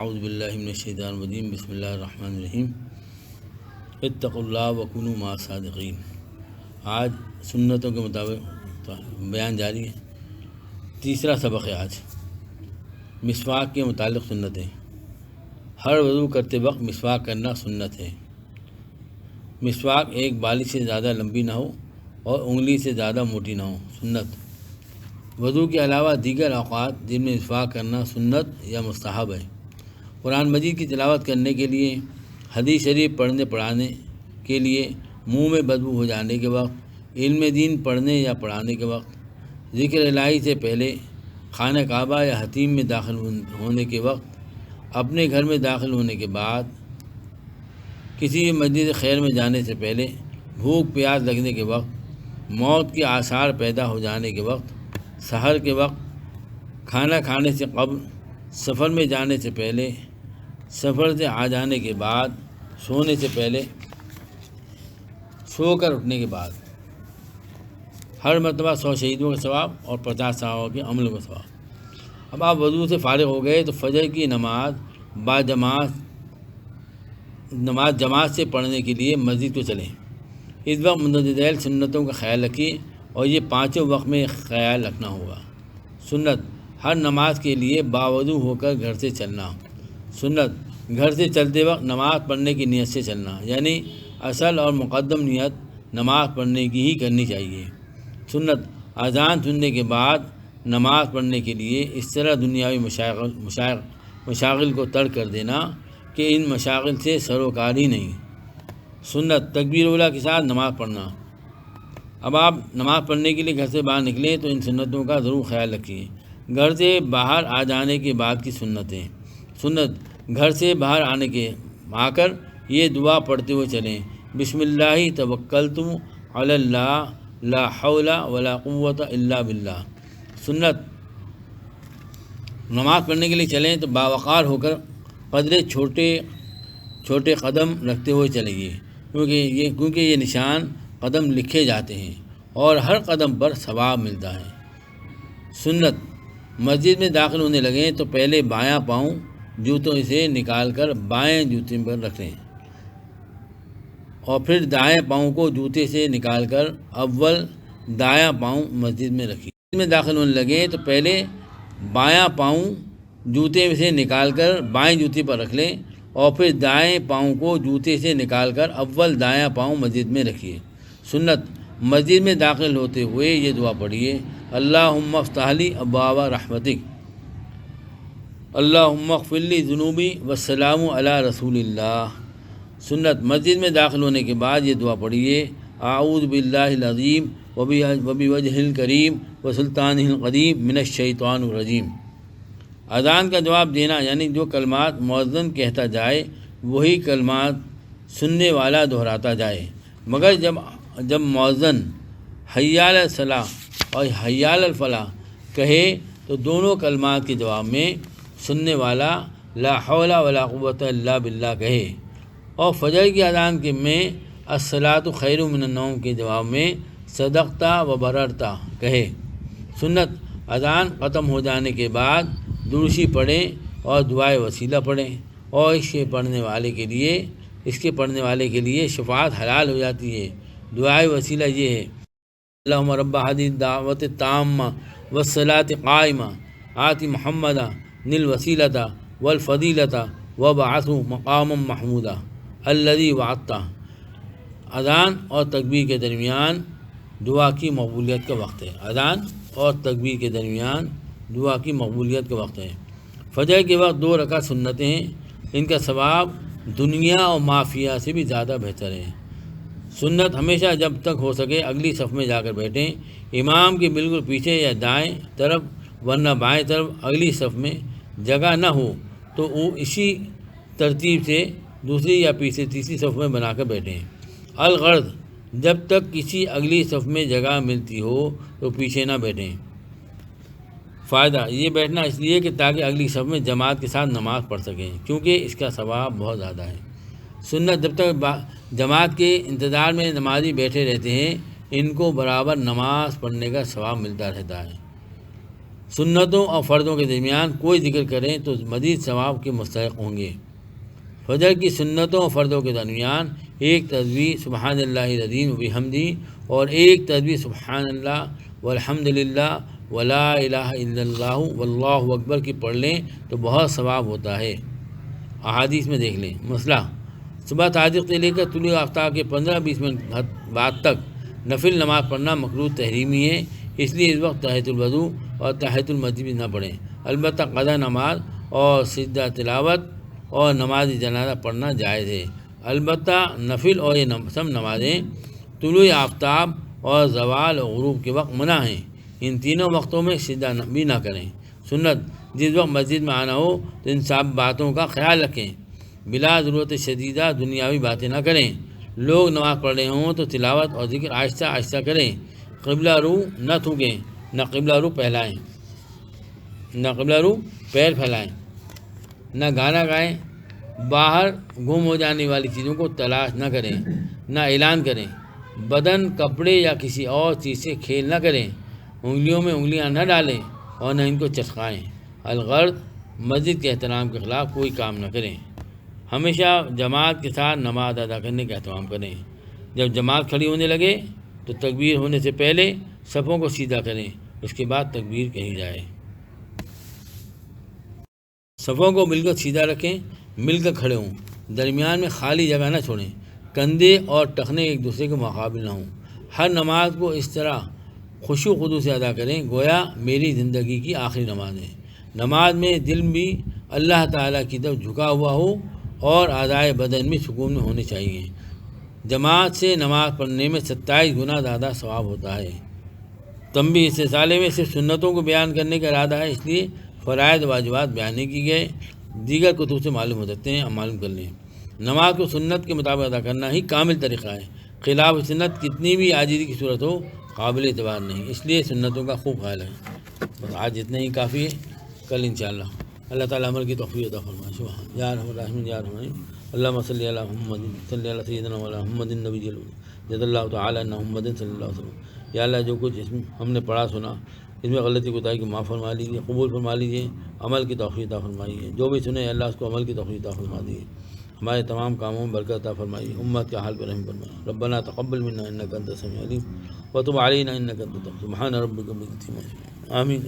اعوذ باللہ من الشیطان الرجیم بسم اللہ الرحمن الرحیم اتقوا اللہ وکونوا مع الصادقین۔ آج سنتوں کے مطابق بیان جاری ہے۔ تیسرا سبق ہے آج مسواک کے متعلق سنتیں۔ ہر وضو کرتے وقت مسواک کرنا سنت ہے۔ مسواک ایک بالی سے زیادہ لمبی نہ ہو اور انگلی سے زیادہ موٹی نہ ہو، سنت۔ وضو کے علاوہ دیگر اوقات جن میں مسواک کرنا سنت یا مستحب ہے۔ قرآن مجید کی تلاوت کرنے کے لیے، حدیث شریف پڑھانے کے لیے، منہ میں بدبو ہو جانے کے وقت، علم دین پڑھنے یا پڑھانے کے وقت، ذکر الہی سے پہلے، خانہ کعبہ یا حتیم میں داخل ہونے کے وقت، اپنے گھر میں داخل ہونے کے بعد، کسی مسجد خیر میں جانے سے پہلے، بھوک پیاس لگنے کے وقت، موت کے آثار پیدا ہو جانے کے وقت، سحر کے وقت، کھانا کھانے سے قبل، سفر میں جانے سے پہلے، سفر سے آ جانے کے بعد، سونے سے پہلے، سو کر اٹھنے کے بعد، ہر مرتبہ 100 شہیدوں کا ثواب اور 50 صحابہ کے عمل کا ثواب۔ اب آپ وضو سے فارغ ہو گئے تو فجر کی نماز جماعت سے پڑھنے کے لیے مسجد کو چلیں۔ اس وقت مندرجہ ذیل سنتوں کا خیال رکھیے اور یہ پانچوں وقت میں خیال رکھنا ہوگا۔ سنت، ہر نماز کے لیے باوضو ہو کر گھر سے چلنا۔ سنت، گھر سے چلتے وقت نماز پڑھنے کی نیت سے چلنا، یعنی اصل اور مقدم نیت نماز پڑھنے کی ہی کرنی چاہیے۔ سنت، اذان سننے کے بعد نماز پڑھنے کے لیے اس طرح دنیاوی مشاغل کو ترک کر دینا کہ ان مشاغل سے سروکار ہی نہیں۔ سنت، تکبیر اولیٰ کے ساتھ نماز پڑھنا۔ اب آپ نماز پڑھنے کے لیے گھر سے باہر نکلیں تو ان سنتوں کا ضرور خیال رکھیے۔ گھر سے باہر آ جانے کے بعد کی سنتیں۔ سنت، گھر سے باہر آ کر یہ دعا پڑھتے ہوئے چلیں: بسم اللہ توکلت علی اللہ لا حول ولا قوت الا باللہ۔ سنت، نماز پڑھنے کے لیے چلیں تو باوقار ہو کر قدرے چھوٹے قدم رکھتے ہوئے چلیے، کیونکہ یہ نشان قدم لکھے جاتے ہیں اور ہر قدم پر ثواب ملتا ہے۔ سنت، مسجد میں داخل ہونے لگیں تو پہلے بایاں پاؤں جوتوں سے نکال کر بائیں جوتے پر رکھ لیں اور پھر دائیں پاؤں کو جوتے سے نکال کر اول دایاں پاؤں مسجد میں رکھیے۔ مسجد میں داخل ہونے لگیں تو پہلے بایاں پاؤں جوتے سے نکال کر بائیں جوتے پر رکھ لیں اور پھر دائیں پاؤں کو جوتے سے نکال کر اول دایاں پاؤں مسجد میں رکھیے۔ سنت، مسجد میں داخل ہوتے ہوئے یہ دعا پڑھیے: اللہم افتح لی ابواب رحمتک، اللہم اغفر لی ذنوبی والسلام علی رسول اللہ۔ سنت، مسجد میں داخل ہونے کے بعد یہ دعا پڑھیے: اعوذ باللہ العظیم وبوجہہ الکریم وسلطانہ القدیم من الشیطان الرجیم۔ اذان کا جواب دینا، یعنی جو کلمات مؤذن کہتا جائے وہی کلمات سننے والا دہراتا جائے، مگر جب مؤذن حی علی الصلاۃ اور حی علی الفلاح کہے تو دونوں کلمات کے جواب میں سننے والا لا حول ولا قوت الا باللہ کہے، اور فجر کی اذان میں الصلاۃ خیر من النوم کے جواب میں صدقتا و بررتا کہے۔ سنت، اذان ختم ہو جانے کے بعد درشی پڑھیں اور دعائے وسیلہ پڑھیں، اور اس کے پڑھنے والے کے لیے شفاعت حلال ہو جاتی ہے۔ دعائے وسیلہ یہ ہے: اللہم رب ہذہ الدعوۃ التامہ والصلاۃ القائمہ آت محمدا الوسیلۃ والفضیلۃ وابعثہ مقاما محمودا الذی وعدتہ۔ اذان اور تکبیر کے درمیان دعا کی مقبولیت کا وقت ہے۔ اذان اور تکبیر کے درمیان دعا کی مقبولیت کا وقت ہے۔ فجر کے وقت 2 رکعت سنتیں ہیں، ان کا ثواب دنیا اور مافیہ سے بھی زیادہ بہتر ہے۔ سنت، ہمیشہ جب تک ہو سکے اگلی صف میں جا کر بیٹھیں، امام کے بالکل پیچھے یا دائیں طرف، ورنہ بائیں طرف اگلی صف میں جگہ نہ ہو تو وہ اسی ترتیب سے دوسری یا تیسری صف میں بنا کر بیٹھیں۔ الغرض، جب تک کسی اگلی صف میں جگہ ملتی ہو تو پیچھے نہ بیٹھیں۔ فائدہ، یہ بیٹھنا اس لیے کہ تاکہ اگلی صف میں جماعت کے ساتھ نماز پڑھ سکیں، کیونکہ اس کا ثواب بہت زیادہ ہے۔ سنت، جب تک جماعت کے انتظار میں نمازی بیٹھے رہتے ہیں ان کو برابر نماز پڑھنے کا ثواب ملتا رہتا ہے۔ سنتوں اور فردوں کے درمیان کوئی ذکر کریں تو مزید ثواب کے مستحق ہوں گے۔ فجر کی سنتوں اور فردوں کے درمیان ایک تسبیح سبحان اللہ العظیم وبحمدہ اور ایک تسبیح سبحان اللہ والحمد للہ ولا الہ الا اللہ واللہ اکبر کی پڑھ لیں تو بہت ثواب ہوتا ہے۔ احادیث میں دیکھ لیں۔ مسئلہ: صبح تحجد سے لے کر طلوع آفتاب کے 15-20 منٹ بعد تک نفل نماز پڑھنا مکروہ تحریمی ہے، اس لیے اس وقت تحیۃ الوضو اور تحیۃ المسجد بھی نہ پڑھیں۔ البتہ قضا نماز اور سجدہ تلاوت اور نماز جنازہ پڑھنا جائز ہے۔ البتہ نفل اور یہ سب نمازیں طلوع آفتاب اور زوال اور غروب کے وقت منع ہیں، ان تینوں وقتوں میں سجدہ بھی نہ کریں۔ سنت: جس وقت مسجد میں آنا ہو تو ان سب باتوں کا خیال رکھیں، بلا ضرورت شدیدہ دنیاوی باتیں نہ کریں۔ لوگ نماز پڑھ رہے ہوں تو تلاوت اور ذکر آہستہ آہستہ کریں، قبلہ رو نہ تھوکیں، نہ قبلہ رو پیر پھیلائیں، نہ گانا گائیں، باہر گم ہو جانے والی چیزوں کو تلاش نہ کریں، نہ اعلان کریں، بدن، کپڑے یا کسی اور چیز سے کھیل نہ کریں، انگلیوں میں انگلیاں نہ ڈالیں اور نہ ان کو چسکائیں۔ الغرض مسجد کے احترام کے خلاف کوئی کام نہ کریں۔ ہمیشہ جماعت کے ساتھ نماز ادا کرنے کا اہتمام کریں۔ جب جماعت کھڑی ہونے لگے تو تکبیر ہونے سے پہلے صفوں کو سیدھا کریں، اس کے بعد تکبیر کہی جائے۔ صفوں کو مل کر سیدھا رکھیں، مل کر کھڑے ہوں، درمیان میں خالی جگہ نہ چھوڑیں، کندھے اور ٹخنے ایک دوسرے کے مقابل نہ ہوں۔ ہر نماز کو اس طرح خشوع و خضوع سے ادا کریں گویا میری زندگی کی آخری نماز ہے۔ نماز میں دل بھی اللہ تعالیٰ کی طرف جھکا ہوا ہو اور اعضائے بدن میں سکون میں ہونے چاہیے۔ جماعت سے نماز پڑھنے میں 27 گنا زیادہ ثواب ہوتا ہے۔ تنبیہ: اس رسالے میں صرف سنتوں کو بیان کرنے کا ارادہ ہے، اس لیے فرائض واجبات بیان نہیں کی گئے، دیگر کتب سے معلوم ہو سکتے ہیں، ہم معلوم کر لیں۔ نماز کو سنت کے مطابق ادا کرنا ہی کامل طریقہ ہے۔ خلاف سنت کتنی بھی عاجزی کی صورت ہو قابل اعتبار نہیں، اس لیے سنتوں کا خوب خیال ہے۔ بس آج اتنا ہی کافی ہے، کل انشاءاللہ اللہ تعالیٰ عمل کی توفیق عطا فرمائے۔ سبحان یا ارحم الراحمین یا ارحم الراحمین۔ اللہم صلی علی محمد صلی علی سیدنا مولانا محمد النبی جزا اللہ تعالیٰ عنہ محمد صلی اللہ علیہ وسلم۔ یا اللہ جو کچھ اس میں ہم نے پڑھا سنا اس میں غلطی کوتاہی کو معاف فرما لیجیے، قبول فرما لیجیے، عمل کی توفیق عطا فرمائیے۔ جو بھی سنے اللہ اس کو عمل کی توفیق عطا فرما دیجیے، ہمارے تمام کاموں میں برکت عطا فرمائیے، امت کے حال پر رحم فرمائیے۔ ربنا تقبل منا انک انت السمیع العلیم وتب علینا انک انت التواب۔ سبحان ربک رب العزۃ عما یصفون، آمین۔